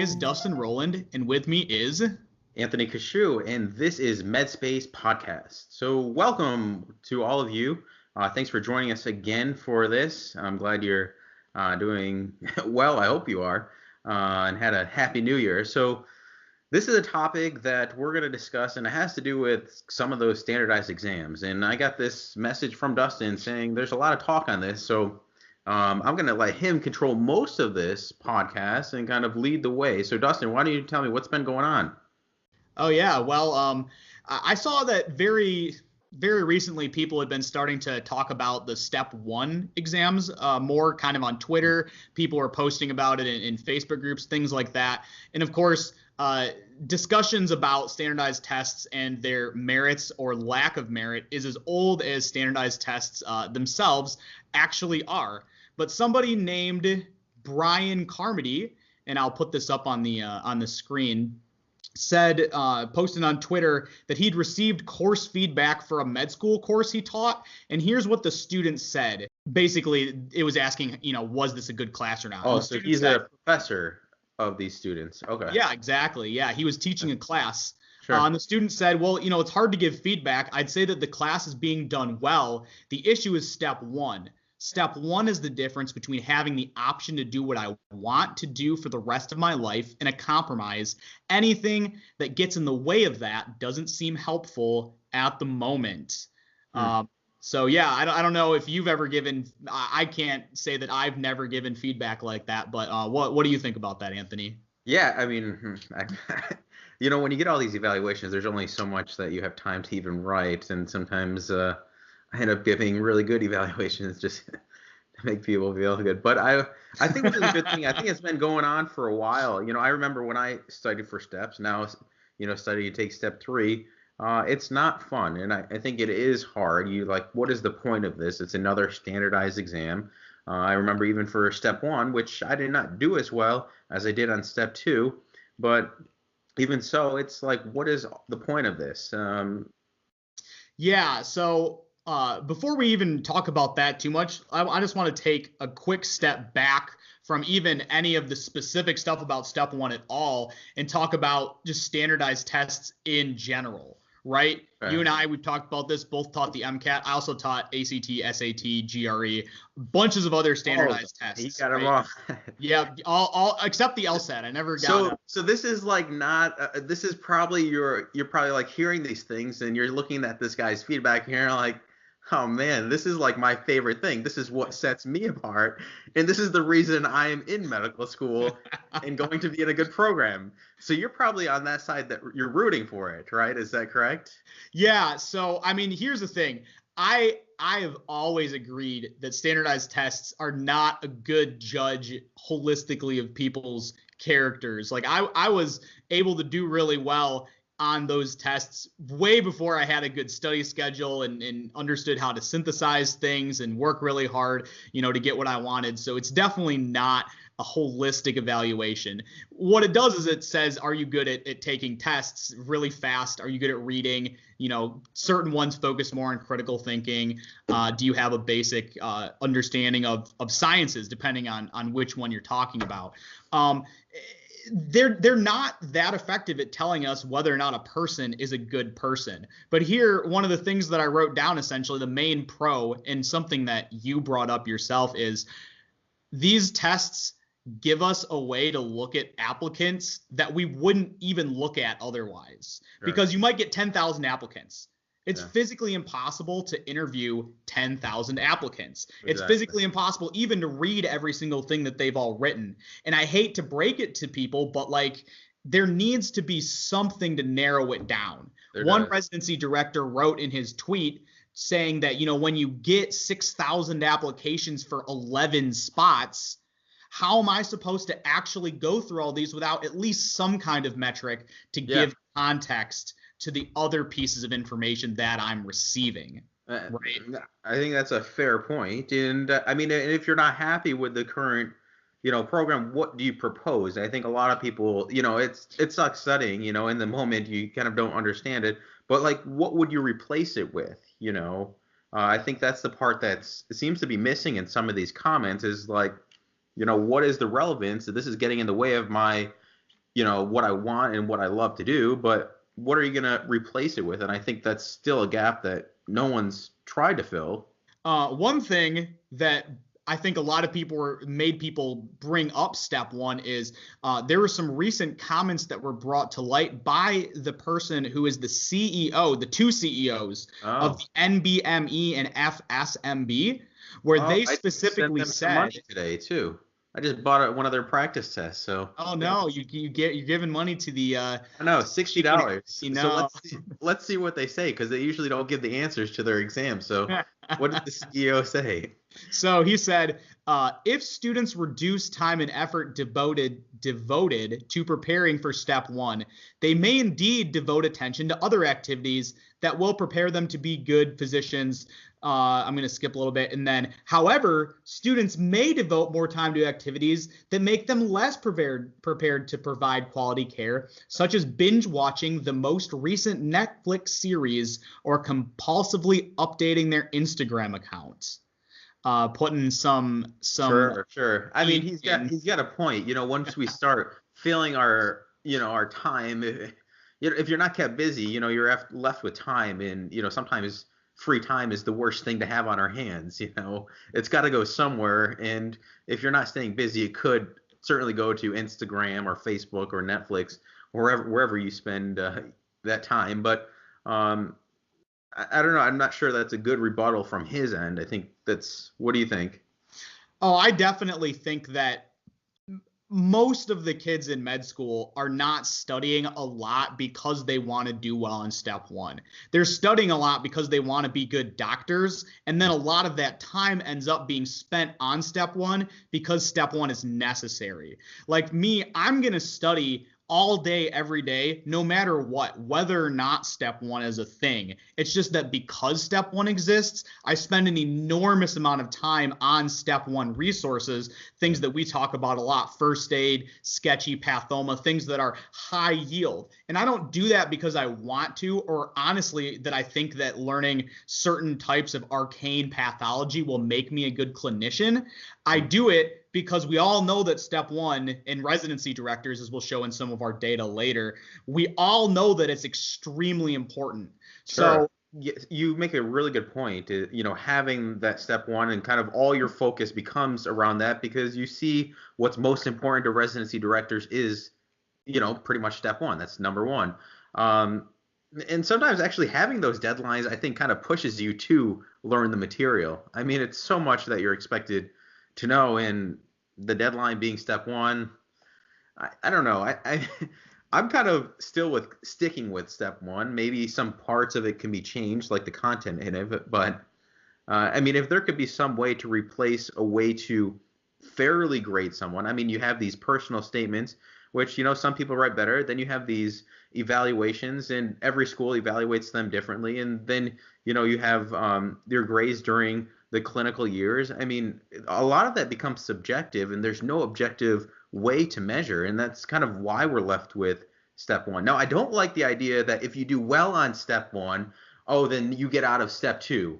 is Dustin Rowland, and with me is Anthony Kashu, and this is MedSpace Podcast. So welcome to all of you. Thanks for joining us again for this. I'm glad you're doing well. I hope you are, and had a happy new year. So this is a topic that we're going to discuss, and it has to do with some of those standardized exams. And I got this message from Dustin saying there's a lot of talk on this. So I'm going to let him control most of this podcast and kind of lead the way. So Dustin, why don't you tell me what's been going on? Oh yeah, well, I saw that very recently people had been starting to talk about the Step 1 exams more kind of on Twitter. People were posting about it in Facebook groups, things like that. And of course, discussions about standardized tests and their merits or lack of merit is as old as standardized tests themselves actually are. But somebody named Brian Carmody, and I'll put this up on the screen, said, posted on Twitter that he'd received course feedback for a med school course he taught. And here's what the student said. Basically, it was asking, was this a good class or not? Oh, so he's a professor of these students. Okay. Yeah, exactly. Yeah, he was teaching a class. Sure. And the student said, well, it's hard to give feedback. I'd say that the class is being done well. The issue is Step 1. Step 1 is the difference between having the option to do what I want to do for the rest of my life and a compromise. Anything that gets in the way of that doesn't seem helpful at the moment. So yeah, I don't know if you've ever given. I can't say that I've never given feedback like that. But what do you think about that, Anthony? Yeah, I mean, when you get all these evaluations, there's only so much that you have time to even write, and sometimes I end up giving really good evaluations just to make people feel good. But I think it's a good thing. I think it's been going on for a while. I remember when I studied for steps. Now, study to take step 3. It's not fun, and I think it is hard. What is the point of this? It's another standardized exam. I remember even for step 1, which I did not do as well as I did on step 2. But even so, it's like, what is the point of this? Yeah, so before we even talk about that too much, I just want to take a quick step back from even any of the specific stuff about Step 1 at all and talk about just standardized tests in general, right? You and I, we've talked about this, both taught the MCAT. I also taught ACT, SAT, GRE, bunches of other standardized tests. You got them wrong. Yeah, all except the LSAT. I never got it. So this is like not. This is probably you're probably like hearing these things and you're looking at this guy's feedback and you're like, oh man, this is like my favorite thing. This is what sets me apart, and this is the reason I am in medical school and going to be in a good program. So you're probably on that side that you're rooting for it, right? Is that correct? Yeah. So I mean, here's the thing. I have always agreed that standardized tests are not a good judge holistically of people's characters. Like I was able to do really well on those tests way before I had a good study schedule and understood how to synthesize things and work really hard, to get what I wanted. So it's definitely not a holistic evaluation. What it does is it says, are you good at taking tests really fast? Are you good at reading? Certain ones focus more on critical thinking. Do you have a basic understanding of sciences, depending on which one you're talking about? They're not that effective at telling us whether or not a person is a good person. But here, one of the things that I wrote down, essentially the main pro, and something that you brought up yourself, is these tests give us a way to look at applicants that we wouldn't even look at otherwise. Sure. Because you might get 10,000 applicants. It's physically impossible to interview 10,000 applicants. Exactly. It's physically impossible even to read every single thing that they've all written. And I hate to break it to people, but there needs to be something to narrow it down. One residency director wrote in his tweet saying that, when you get 6,000 applications for 11 spots, how am I supposed to actually go through all these without at least some kind of metric to give context to the other pieces of information that I'm receiving? Right. I think that's a fair point. And I mean, if you're not happy with the current, program, what do you propose? I think a lot of people, it sucks studying, in the moment you kind of don't understand it, but what would you replace it with? I think that's the part it seems to be missing in some of these comments is what is the relevance? This is getting in the way of my what I want and what I love to do, but what are you going to replace it with? And I think that's still a gap that no one's tried to fill. One thing that I think a lot of made people bring up step one is there were some recent comments that were brought to light by the person who is the CEO, the two CEOs of the NBME and FSMB, where they specifically I sent them some money today too. I just bought one of their practice tests. So. Oh no, you're giving money to the. I know, $60. So let's see what they say, because they usually don't give the answers to their exams. So what did the CEO say? So he said, if students reduce time and effort devoted to preparing for step one, they may indeed devote attention to other activities that will prepare them to be good physicians. I'm going to skip a little bit. And then, however, students may devote more time to activities that make them less prepared to provide quality care, such as binge watching the most recent Netflix series or compulsively updating their Instagram accounts. Putting some Sure. I mean, he's got a point. Once we start filling our time, if you're not kept busy, you're left with time, and sometimes free time is the worst thing to have on our hands. It's got to go somewhere, and if you're not staying busy, it could certainly go to Instagram or Facebook or Netflix, wherever you spend that time. But I don't know. I'm not sure that's a good rebuttal from his end. I think what do you think? Oh, I definitely think that most of the kids in med school are not studying a lot because they want to do well in step one. They're studying a lot because they want to be good doctors. And then a lot of that time ends up being spent on step one because step one is necessary. Like me, I'm going to study all day, every day, no matter what, whether or not step one is a thing. It's just that because step one exists, I spend an enormous amount of time on step one resources, things that we talk about a lot, first aid, sketchy pathoma, things that are high yield. And I don't do that because I want to, or honestly, that I think that learning certain types of arcane pathology will make me a good clinician. I do it because we all know that step one in residency directors, as we'll show in some of our data later, we all know that it's extremely important. Sure. So you make a really good point. Having that step one and kind of all your focus becomes around that, because you see what's most important to residency directors is, pretty much step one. That's number one. And sometimes actually having those deadlines, I think, kind of pushes you to learn the material. I mean, it's so much that you're expected to know, and the deadline being step one, I don't know. I'm kind of still sticking with step one. Maybe some parts of it can be changed, like the content in it. But I mean, if there could be some way to replace a way to fairly grade someone. I mean, you have these personal statements, which, some people write better. Then you have these evaluations, and every school evaluates them differently. And then, you have your grades during the clinical years. I mean, a lot of that becomes subjective, and there's no objective way to measure. And that's kind of why we're left with step one. Now, I don't like the idea that if you do well on step one, then you get out of step two.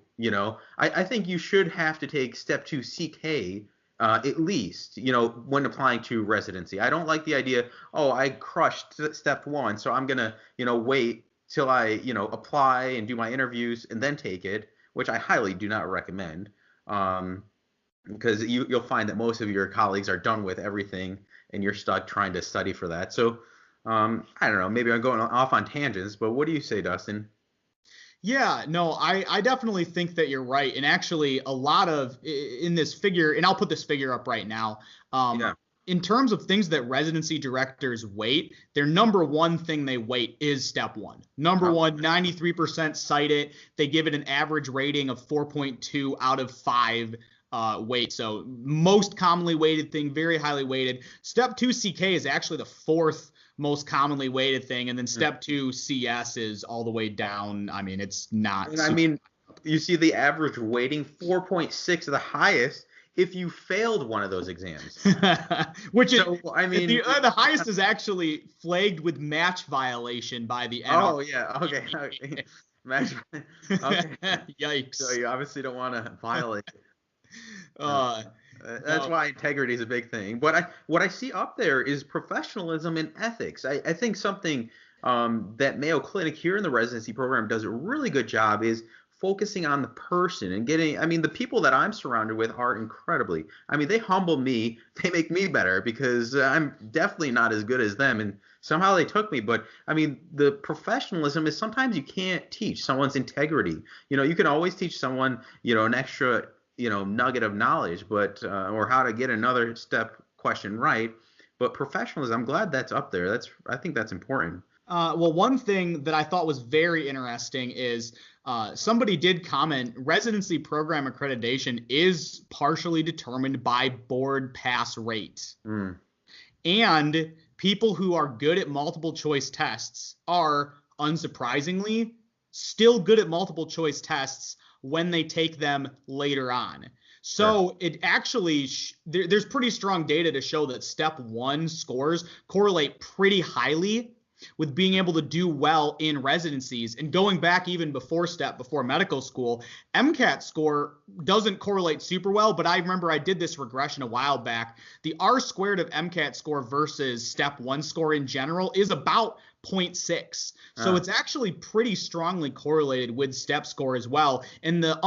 I think you should have to take step two CK at least, when applying to residency. I don't like the idea, I crushed step one, so I'm going to, wait till I, apply and do my interviews and then take it, which I highly do not recommend, because you'll find that most of your colleagues are done with everything and you're stuck trying to study for that. So I don't know, maybe I'm going off on tangents, but what do you say, Dustin? Yeah, no, I definitely think that you're right. And actually a lot of in this figure, and I'll put this figure up right now. In terms of things that residency directors weight, their number one thing they weight is step one. Number one, 93% cite it. They give it an average rating of 4.2 out of 5 weight. So most commonly weighted thing, very highly weighted. Step 2 CK is actually the fourth most commonly weighted thing. And then step 2 CS is all the way down. I mean, it's not. And I mean, you see the average weighting, 4.6 the highest if you failed one of those exams. Which is, I mean, the highest is actually flagged with match violation by the NRA. Oh, yeah. Okay. Match. Okay. Yikes. So you obviously don't want to violate. That's why integrity is a big thing. But what I see up there is professionalism and ethics. I think something that Mayo Clinic here in the residency program does a really good job is focusing on the person and getting, I mean, the people that I'm surrounded with are incredibly, I mean, they humble me, they make me better because I'm definitely not as good as them. And somehow they took me. But I mean, the professionalism is sometimes you can't teach someone's integrity. You can always teach someone, an extra, nugget of knowledge, but, or how to get another step question right. But professionalism, I'm glad that's up there. I think that's important. Well, one thing that I thought was very interesting is somebody did comment residency program accreditation is partially determined by board pass rate. And people who are good at multiple choice tests are, unsurprisingly, still good at multiple choice tests when they take them later on. So it actually, there's pretty strong data to show that step 1 scores correlate pretty highly with being able to do well in residencies. And going back even before medical school, MCAT score doesn't correlate super well, but I remember I did this regression a while back. The R squared of MCAT score versus step 1 score in general is about 0.6. So it's actually pretty strongly correlated with step score as well. And the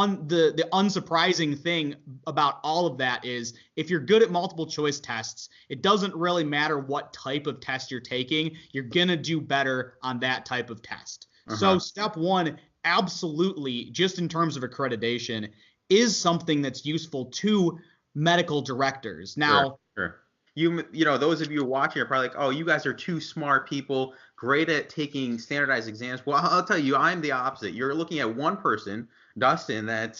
unsurprising thing about all of that is if you're good at multiple choice tests, it doesn't really matter what type of test you're taking. You're going to do better on that type of test. So step 1, absolutely, just in terms of accreditation, is something that's useful to medical directors. Now, Sure. Those of you watching are probably like, oh, you guys are two smart people, great at taking standardized exams. Well, I'll tell you, I'm the opposite. You're looking at one person, Dustin, that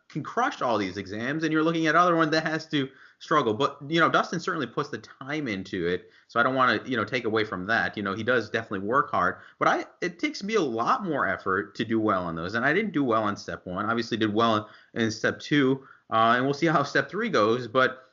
can crush all these exams, and you're looking at another one that has to struggle. But, Dustin certainly puts the time into it, so I don't want to, take away from that. He does definitely work hard. But it takes me a lot more effort to do well on those, and I didn't do well on step 1. Obviously did well in step 2, and we'll see how step 3 goes. But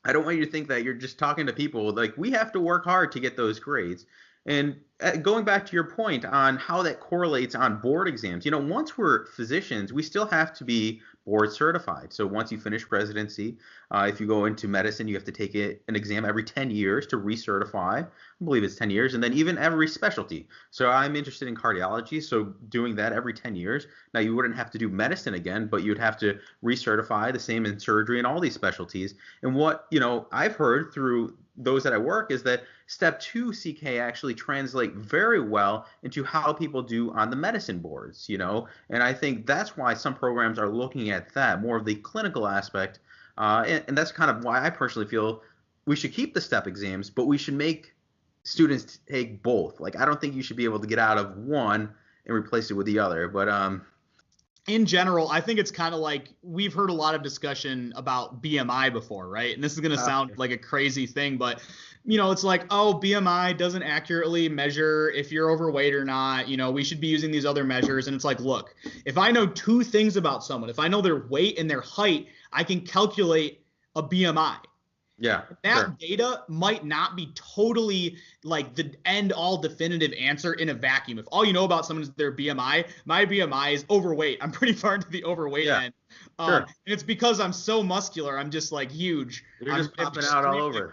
I don't want you to think that you're just talking to people. Like, we have to work hard to get those grades. And going back to your point on how that correlates on board exams, once we're physicians, we still have to be board certified. So once you finish residency, if you go into medicine, you have to take an exam every 10 years to recertify. I believe it's 10 years. And then even every specialty. So I'm interested in cardiology. So doing that every 10 years. Now, you wouldn't have to do medicine again, but you'd have to recertify, the same in surgery and all these specialties. And what, I've heard through those that I work is that step 2 CK actually translate very well into how people do on the medicine boards, and I think that's why some programs are looking at that, more of the clinical aspect, and that's kind of why I personally feel we should keep the step exams, but we should make students take both. Like, I don't think you should be able to get out of one and replace it with the other, but in general, I think it's kind of like we've heard a lot of discussion about BMI before, right? And this is going to sound like a crazy thing, but, it's like, oh, BMI doesn't accurately measure if you're overweight or not. We should be using these other measures. And it's like, look, if I know 2 things about someone, if I know their weight and their height, I can calculate a BMI. Yeah. That data might not be totally like the end all definitive answer in a vacuum. If all you know about someone is their BMI, my BMI is overweight. I'm pretty far into the overweight end. And it's because I'm so muscular. I'm just like huge. You're just popping out all over.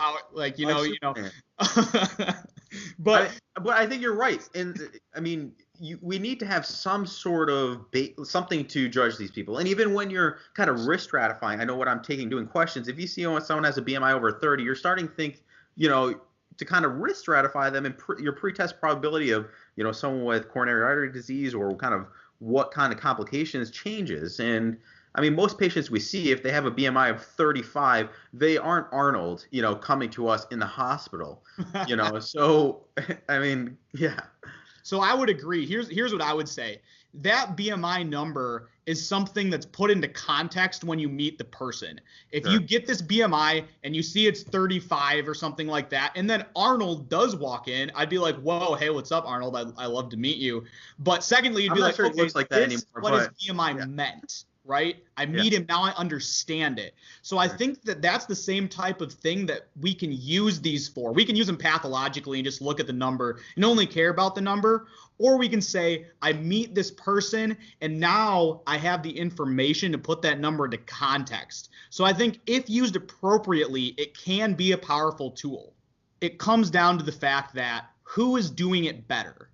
But I think you're right. And I mean, we need to have some sort of something to judge these people. And even when you're kind of risk stratifying, I know what I'm taking doing questions. If you see someone has a BMI over 30, you're starting to think, to kind of risk stratify them and your pretest probability of, someone with coronary artery disease or kind of what kind of complications changes. And I mean, most patients we see, if they have a BMI of 35, they aren't Arnold, coming to us in the hospital, So, I mean, yeah. So I would agree. Here's what I would say. That BMI number is something that's put into context when you meet the person. If you get this BMI and you see it's 35 or something like that, and then Arnold does walk in, I'd be like, whoa, hey, what's up, Arnold? I love to meet you. But secondly, you'd be like, sure, okay, it looks like that anymore, what his BMI meant. Right? I meet him now. I understand it. So I think that that's the same type of thing that we can use these for. We can use them pathologically and just look at the number and only care about the number. Or we can say, I meet this person and now I have the information to put that number into context. So I think if used appropriately, it can be a powerful tool. It comes down to the fact that who is doing it better?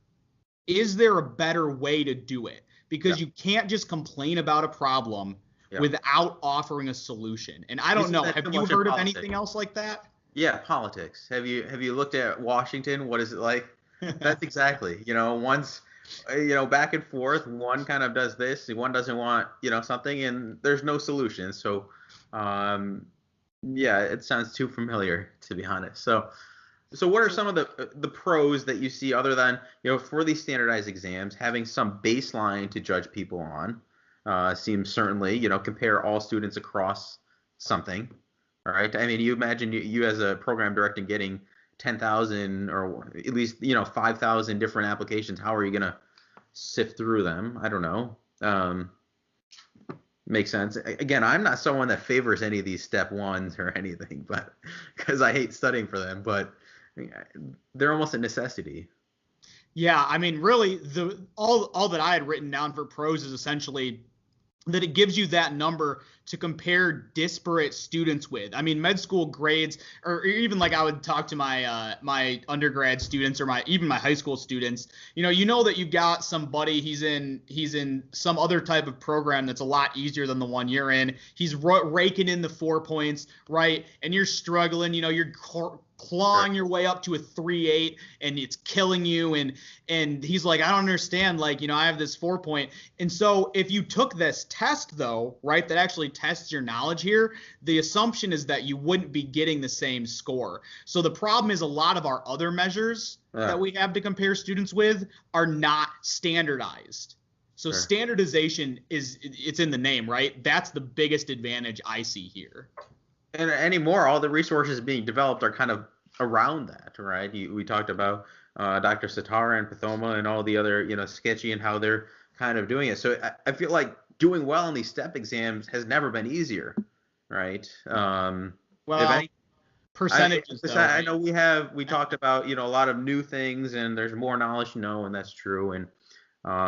Is there a better way to do it? Because you can't just complain about a problem without offering a solution. And I don't know, have you heard of anything else like that? Yeah, politics. Have you looked at Washington? What is it like? That's exactly. One's back and forth. One kind of does this, one doesn't want, something, and there's no solution. So yeah, it sounds too familiar, to be honest. So what are some of the pros that you see other than, for these standardized exams, having some baseline to judge people on? Seems certainly, compare all students across something. All right. I mean, you imagine you as a program director getting 10,000 or at least, 5,000 different applications. How are you going to sift through them? I don't know. Makes sense. Again, I'm not someone that favors any of these step ones or anything, but because I hate studying for them, but they're almost a necessity. Yeah, I mean, really, all that I had written down for pros is essentially that it gives you that number to compare disparate students with. I mean, med school grades, or even like I would talk to my my undergrad students or even my high school students. You know that you've got somebody, he's in some other type of program that's a lot easier than the one you're in. He's raking in the 4 points, right? And you're struggling. You're clawing your way up to a 3.8 and it's killing you, and he's like, I don't understand, like, I have this 4 point. And so if you took this test though, right, that actually tests your knowledge here, the assumption is that you wouldn't be getting the same score. So the problem is a lot of our other measures that we have to compare students with are not standardized. So standardization it's in the name, right? That's the biggest advantage I see here. And anymore, all the resources being developed are kind of around that, right? We talked about Dr. Satara and Pathoma and all the other, Sketchy and how they're kind of doing it. So I feel like doing well in these step exams has never been easier, right? Percentages. I know we talked about, a lot of new things and there's more knowledge, and that's true. And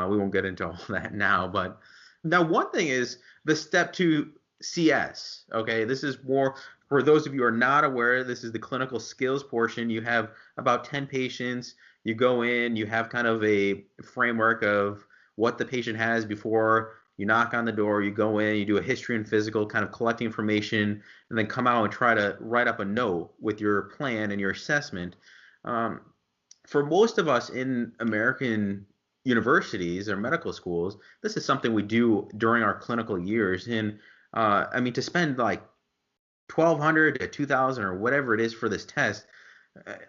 we won't get into all that now. But now one thing is the step 2 CS. Okay, this is more for those of you who are not aware. This is the clinical skills portion. You have about 10 patients. You go in, you have kind of a framework of what the patient has before you knock on the door. You go in, you do a history and physical, kind of collect information, and then come out and try to write up a note with your plan and your assessment. For most of us in American universities or medical schools, this is something we do during our clinical years. And I mean, to spend like $1,200 to $2,000 or whatever it is for this test,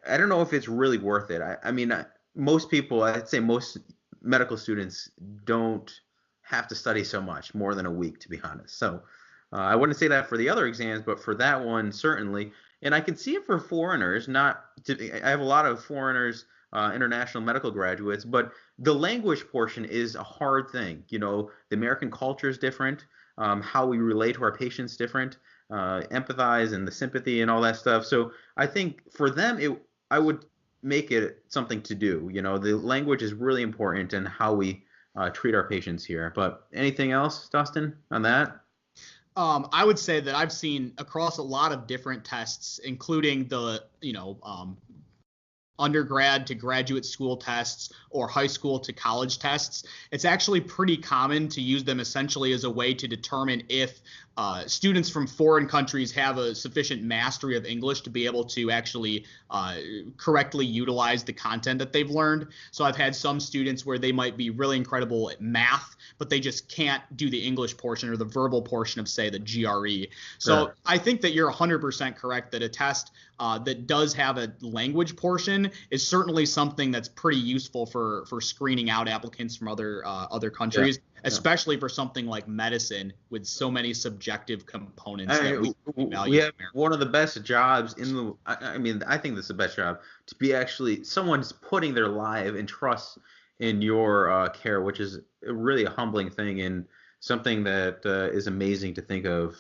I don't know if it's really worth it. I mean, most people, I'd say most medical students don't have to study so much more than a week, to be honest. So I wouldn't say that for the other exams, but for that one, certainly. And I can see it for foreigners. I have a lot of foreigners, international medical graduates, but the language portion is a hard thing. The American culture is different. How we relate to our patients different, empathize and the sympathy and all that stuff. So I think for them, I would make it something to do. The language is really important in how we treat our patients here. But anything else, Dustin, on that? I would say that I've seen across a lot of different tests, including the, undergrad to graduate school tests or high school to college tests. It's actually pretty common to use them essentially as a way to determine if students from foreign countries have a sufficient mastery of English to be able to actually correctly utilize the content that they've learned. So I've had some students where they might be really incredible at math, but they just can't do the English portion or the verbal portion of, say, the GRE. So I think that you're 100% correct that a test that does have a language portion is certainly something that's pretty useful for screening out applicants from other countries, especially for something like medicine with so many subjective components. We have one of the best jobs I think this is the best job, to be actually someone's putting their life and trust in your care, which is really a humbling thing and something that is amazing to think of.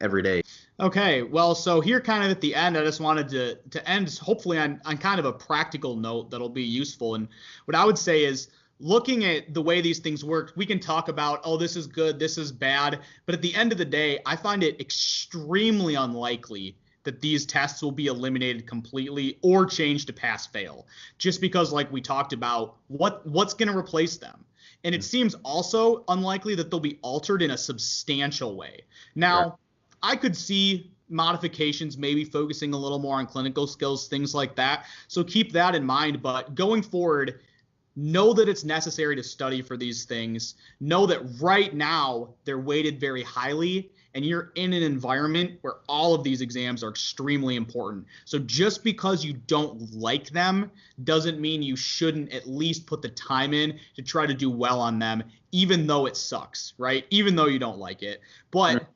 every day. Okay, well, so here kind of at the end, I just wanted to end hopefully on kind of a practical note that'll be useful. And what I would say is looking at the way these things work, we can talk about, oh, this is good, this is bad. But at the end of the day, I find it extremely unlikely that these tests will be eliminated completely or changed to pass fail, just because like we talked about, what's going to replace them. And it seems also unlikely that they'll be altered in a substantial way. Now, Sure. I could see modifications maybe focusing a little more on clinical skills, things like that. So keep that in mind. But going forward, know that it's necessary to study for these things. Know that right now they're weighted very highly, and you're in an environment where all of these exams are extremely important. So just because you don't like them doesn't mean you shouldn't at least put the time in to try to do well on them, even though it sucks, right? Even though you don't like it. But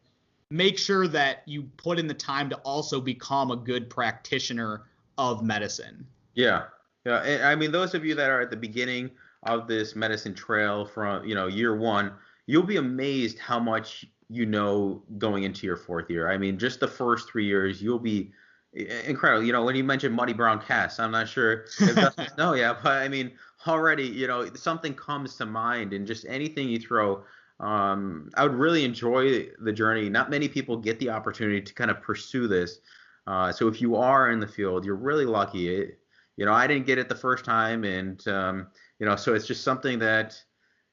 make sure that you put in the time to also become a good practitioner of medicine. Yeah. Yeah. And I mean, those of you that are at the beginning of this medicine trail from, year one, you'll be amazed how much you know going into your fourth year. I mean, just the first 3 years, you'll be incredible. When you mentioned Muddy Brown Casts, I'm not sure if that's no, yeah, but I mean, already, something comes to mind, and just anything you throw. I would really enjoy the journey. Not many people get the opportunity to kind of pursue this. So if you are in the field, you're really lucky. I didn't get it the first time, and so it's just something that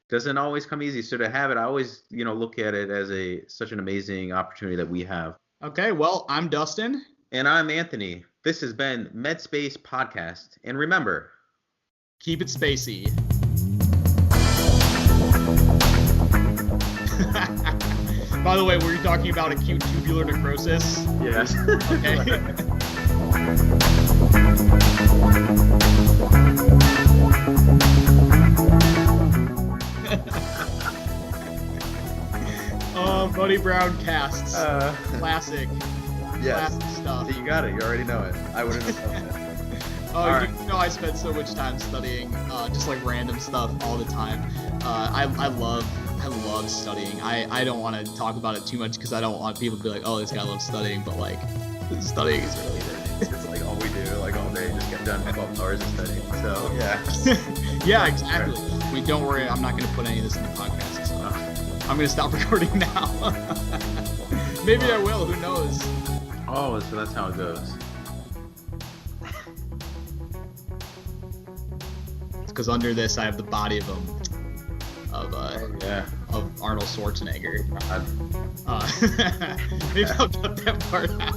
doesn't always come easy. So to have it, I always, look at it as such an amazing opportunity that we have. Okay, well, I'm Dustin. And I'm Anthony. This has been MedSpace Podcast. And remember, keep it spacey. By the way, were you talking about acute tubular necrosis? Yes. Okay. Muddy Brown Casts. Classic. Yes. Classic stuff. You got it. You already know it. I wouldn't have known that. Oh, you know I spend so much time studying, just like random stuff all the time. I love studying. I don't want to talk about it too much because I don't want people to be like, oh, this guy loves studying, but like, studying is really good. It's like all we do, like all day, just get done 12 hours of studying. So yeah. Yeah, exactly. I mean, don't worry, I'm not going to put any of this in the podcast. So I'm going to stop recording now. Maybe I will. Who knows? Oh, so that's how it goes. Because under this, I have the body of Arnold Schwarzenegger. Maybe I'll cut that part out.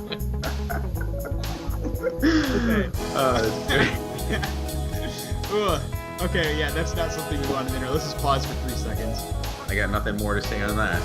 Okay. Okay, yeah, that's not something we want to enter. Let's just pause for 3 seconds. I got nothing more to say on that.